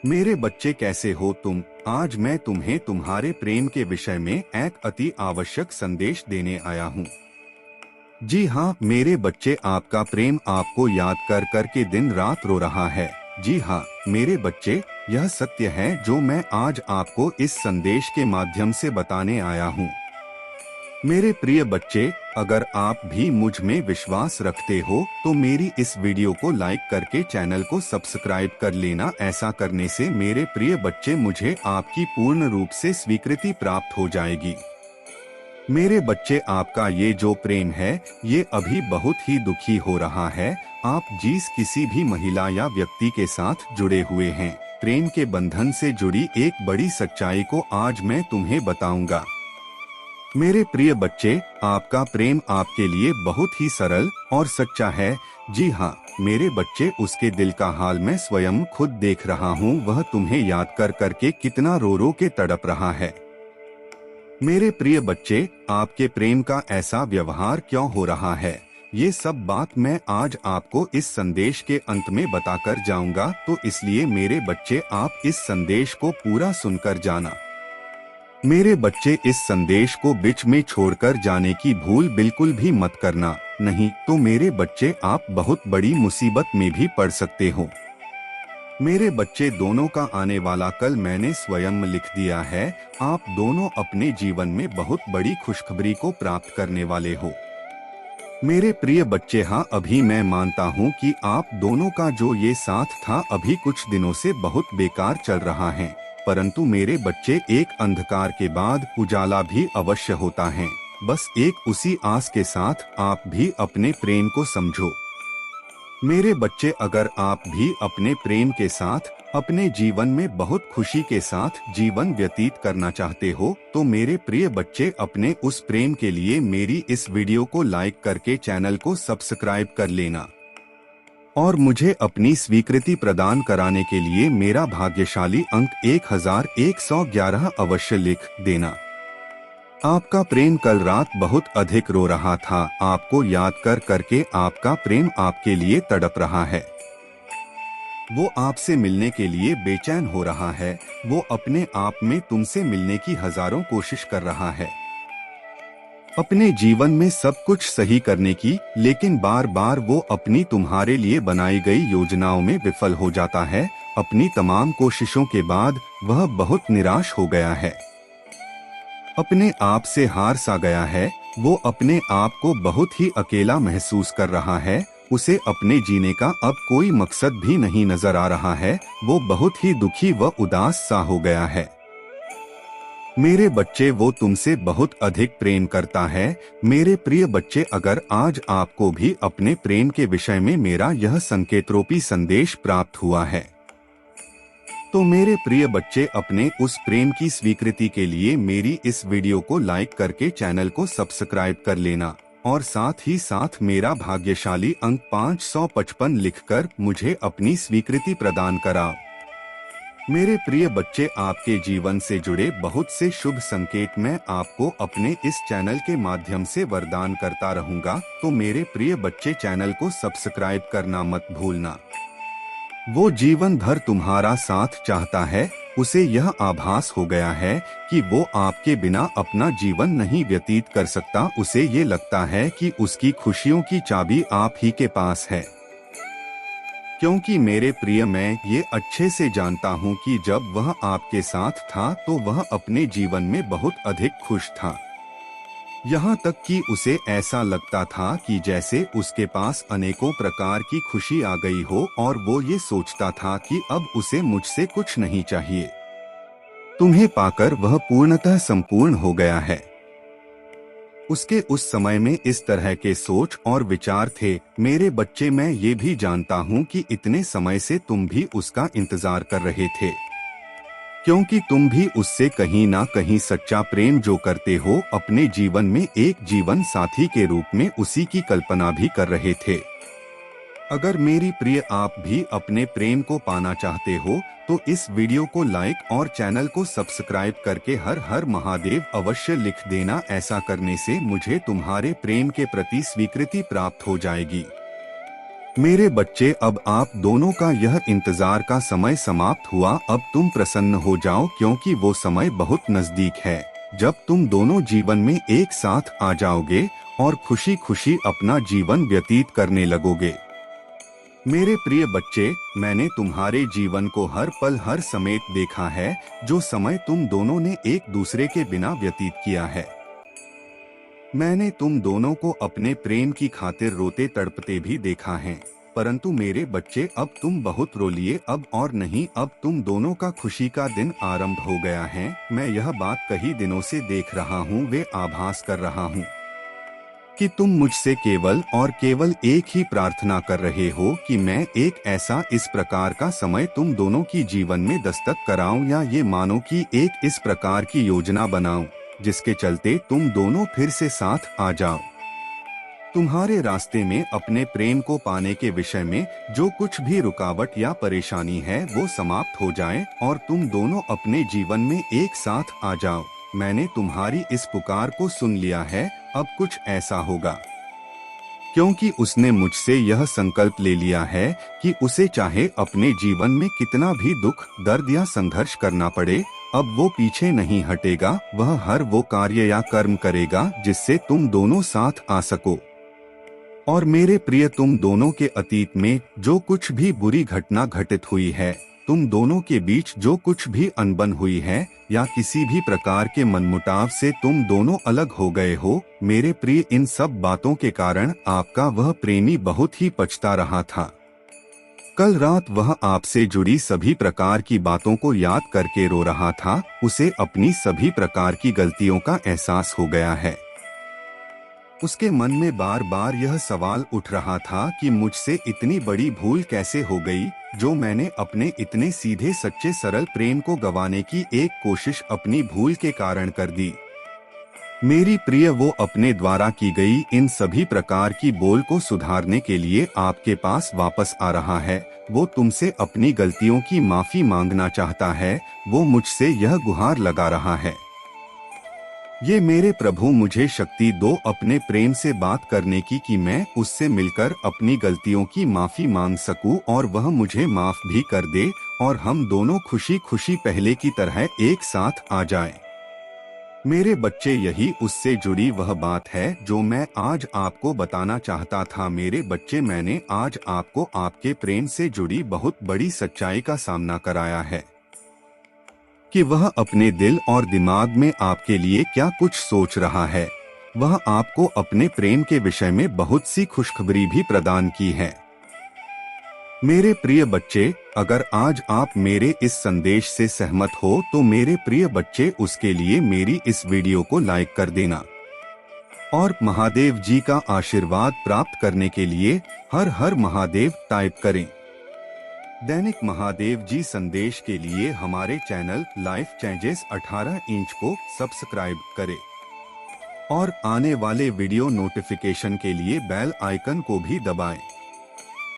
मेरे बच्चे कैसे हो तुम। आज मैं तुम्हें तुम्हारे प्रेम के विषय में एक अति आवश्यक संदेश देने आया हूँ। जी हाँ मेरे बच्चे, आपका प्रेम आपको याद कर कर के दिन रात रो रहा है। जी हाँ मेरे बच्चे, यह सत्य है जो मैं आज आपको इस संदेश के माध्यम से बताने आया हूँ। मेरे प्रिय बच्चे, अगर आप भी मुझ में विश्वास रखते हो तो मेरी इस वीडियो को लाइक करके चैनल को सब्सक्राइब कर लेना। ऐसा करने से मेरे प्रिय बच्चे मुझे आपकी पूर्ण रूप से स्वीकृति प्राप्त हो जाएगी। मेरे बच्चे, आपका ये जो प्रेम है ये अभी बहुत ही दुखी हो रहा है। आप जिस किसी भी महिला या व्यक्ति के साथ जुड़े हुए हैं, प्रेम के बंधन से जुड़ी एक बड़ी सच्चाई को आज मैं तुम्हें बताऊंगा। मेरे प्रिय बच्चे, आपका प्रेम आपके लिए बहुत ही सरल और सच्चा है। जी हाँ मेरे बच्चे, उसके दिल का हाल मैं स्वयं खुद देख रहा हूँ। वह तुम्हें याद कर करके कितना रो रो के तड़प रहा है। मेरे प्रिय बच्चे, आपके प्रेम का ऐसा व्यवहार क्यों हो रहा है, ये सब बात मैं आज आपको इस संदेश के अंत में बताकर जाऊंगा। तो इसलिए मेरे बच्चे, आप इस संदेश को पूरा सुनकर जाना। मेरे बच्चे, इस संदेश को बीच में छोड़कर जाने की भूल बिल्कुल भी मत करना, नहीं तो मेरे बच्चे आप बहुत बड़ी मुसीबत में भी पड़ सकते हो। मेरे बच्चे, दोनों का आने वाला कल मैंने स्वयं लिख दिया है। आप दोनों अपने जीवन में बहुत बड़ी खुशखबरी को प्राप्त करने वाले हो। मेरे प्रिय बच्चे, हाँ अभी मैं मानता हूँ कि आप दोनों का जो ये साथ था अभी कुछ दिनों से बहुत बेकार चल रहा है, परंतु मेरे बच्चे, एक अंधकार के बाद उजाला भी अवश्य होता है। बस एक उसी आस के साथ आप भी अपने प्रेम को समझो। मेरे बच्चे, अगर आप भी अपने प्रेम के साथ अपने जीवन में बहुत खुशी के साथ जीवन व्यतीत करना चाहते हो तो मेरे प्रिय बच्चे, अपने उस प्रेम के लिए मेरी इस वीडियो को लाइक करके चैनल को सब्सक्राइब कर लेना और मुझे अपनी स्वीकृति प्रदान कराने के लिए मेरा भाग्यशाली अंक 1111 अवश्य लिख देना। आपका प्रेम कल रात बहुत अधिक रो रहा था। आपको याद कर करके आपका प्रेम आपके लिए तड़प रहा है। वो आपसे मिलने के लिए बेचैन हो रहा है। वो अपने आप में तुमसे मिलने की हजारों कोशिश कर रहा है, अपने जीवन में सब कुछ सही करने की, लेकिन बार बार वो अपनी तुम्हारे लिए बनाई गई योजनाओं में विफल हो जाता है। अपनी तमाम कोशिशों के बाद वह बहुत निराश हो गया है, अपने आप से हार सा गया है। वो अपने आप को बहुत ही अकेला महसूस कर रहा है। उसे अपने जीने का अब कोई मकसद भी नहीं नजर आ रहा है। वो बहुत ही दुखी व उदास सा हो गया है। मेरे बच्चे, वो तुमसे बहुत अधिक प्रेम करता है। मेरे प्रिय बच्चे, अगर आज आपको भी अपने प्रेम के विषय में मेरा यह संकेतरूपी संदेश प्राप्त हुआ है तो मेरे प्रिय बच्चे, अपने उस प्रेम की स्वीकृति के लिए मेरी इस वीडियो को लाइक करके चैनल को सब्सक्राइब कर लेना और साथ ही साथ मेरा भाग्यशाली अंक 555 लिखकर मुझे अपनी स्वीकृति प्रदान करा। मेरे प्रिय बच्चे, आपके जीवन से जुड़े बहुत से शुभ संकेत मैं आपको अपने इस चैनल के माध्यम से वरदान करता रहूंगा। तो मेरे प्रिय बच्चे, चैनल को सब्सक्राइब करना मत भूलना। वो जीवन भर तुम्हारा साथ चाहता है। उसे यह आभास हो गया है कि वो आपके बिना अपना जीवन नहीं व्यतीत कर सकता। उसे ये लगता है कि उसकी खुशियों की चाबी आप ही के पास है। क्योंकि मेरे प्रिय, मैं ये अच्छे से जानता हूँ कि जब वह आपके साथ था तो वह अपने जीवन में बहुत अधिक खुश था। यहाँ तक कि उसे ऐसा लगता था कि जैसे उसके पास अनेकों प्रकार की खुशी आ गई हो और वो ये सोचता था कि अब उसे मुझसे कुछ नहीं चाहिए। तुम्हें पाकर वह पूर्णतः संपूर्ण हो गया है। उसके उस समय में इस तरह के सोच और विचार थे। मेरे बच्चे, मैं ये भी जानता हूँ कि इतने समय से तुम भी उसका इंतजार कर रहे थे, क्योंकि तुम भी उससे कहीं ना कहीं सच्चा प्रेम जो करते हो, अपने जीवन में एक जीवन साथी के रूप में उसी की कल्पना भी कर रहे थे। अगर मेरी प्रिय, आप भी अपने प्रेम को पाना चाहते हो तो इस वीडियो को लाइक और चैनल को सब्सक्राइब करके हर हर महादेव अवश्य लिख देना। ऐसा करने से मुझे तुम्हारे प्रेम के प्रति स्वीकृति प्राप्त हो जाएगी। मेरे बच्चे, अब आप दोनों का यह इंतजार का समय समाप्त हुआ। अब तुम प्रसन्न हो जाओ क्योंकि वो समय बहुत नजदीक है जब तुम दोनों जीवन में एक साथ आ जाओगे और खुशी खुशी अपना जीवन व्यतीत करने लगोगे। मेरे प्रिय बच्चे, मैंने तुम्हारे जीवन को हर पल हर समय देखा है, जो समय तुम दोनों ने एक दूसरे के बिना व्यतीत किया है। मैंने तुम दोनों को अपने प्रेम की खातिर रोते तड़पते भी देखा है। परंतु मेरे बच्चे, अब तुम बहुत रो लिए, अब और नहीं। अब तुम दोनों का खुशी का दिन आरंभ हो गया है। मैं यह बात कई दिनों से देख रहा हूँ, वे आभास कर रहा हूँ कि तुम मुझसे केवल और केवल एक ही प्रार्थना कर रहे हो कि मैं एक ऐसा इस प्रकार का समय तुम दोनों की जीवन में दस्तक कराऊं, या ये मानो कि एक इस प्रकार की योजना बनाऊं जिसके चलते तुम दोनों फिर से साथ आ जाओ। तुम्हारे रास्ते में अपने प्रेम को पाने के विषय में जो कुछ भी रुकावट या परेशानी है वो समाप्त हो जाए और तुम दोनों अपने जीवन में एक साथ आ जाओ। मैंने तुम्हारी इस पुकार को सुन लिया है। अब कुछ ऐसा होगा क्योंकि उसने मुझसे यह संकल्प ले लिया है कि उसे चाहे अपने जीवन में कितना भी दुख, दर्द या संघर्ष करना पड़े, अब वो पीछे नहीं हटेगा। वह हर वो कार्य या कर्म करेगा जिससे तुम दोनों साथ आ सको। और मेरे प्रिय, तुम दोनों के अतीत में जो कुछ भी बुरी घटना घटित हुई है, तुम दोनों के बीच जो कुछ भी अनबन हुई है, या किसी भी प्रकार के मनमुटाव से तुम दोनों अलग हो गए हो, मेरे प्रिय, इन सब बातों के कारण आपका वह प्रेमी बहुत ही पछता रहा था। कल रात वह आपसे जुड़ी सभी प्रकार की बातों को याद करके रो रहा था। उसे अपनी सभी प्रकार की गलतियों का एहसास हो गया है। उसके मन में बार बार यह सवाल उठ रहा था कि मुझसे इतनी बड़ी भूल कैसे हो गई, जो मैंने अपने इतने सीधे सच्चे सरल प्रेम को गंवाने की एक कोशिश अपनी भूल के कारण कर दी। मेरी प्रिय, वो अपने द्वारा की गई इन सभी प्रकार की बोल को सुधारने के लिए आपके पास वापस आ रहा है। वो तुमसे अपनी गलतियों की माफी मांगना चाहता है। वो मुझसे यह गुहार लगा रहा है, ये मेरे प्रभु, मुझे शक्ति दो अपने प्रेम से बात करने की, कि मैं उससे मिलकर अपनी गलतियों की माफी मांग सकूं और वह मुझे माफ भी कर दे और हम दोनों खुशी खुशी पहले की तरह एक साथ आ जाएं। मेरे बच्चे, यही उससे जुड़ी वह बात है जो मैं आज आपको बताना चाहता था। मेरे बच्चे, मैंने आज आपको आपके प्रेम से जुड़ी बहुत बड़ी सच्चाई का सामना कराया है कि वह अपने दिल और दिमाग में आपके लिए क्या कुछ सोच रहा है। वह आपको अपने प्रेम के विषय में बहुत सी खुशखबरी भी प्रदान की है। मेरे प्रिय बच्चे, अगर आज आप मेरे इस संदेश से सहमत हो तो मेरे प्रिय बच्चे, उसके लिए मेरी इस वीडियो को लाइक कर देना और महादेव जी का आशीर्वाद प्राप्त करने के लिए हर हर महादेव टाइप करें। दैनिक महादेव जी संदेश के लिए हमारे चैनल लाइफ चेंजेस 18 इंच को सब्सक्राइब करें और आने वाले वीडियो नोटिफिकेशन के लिए बेल आइकन को भी दबाएं।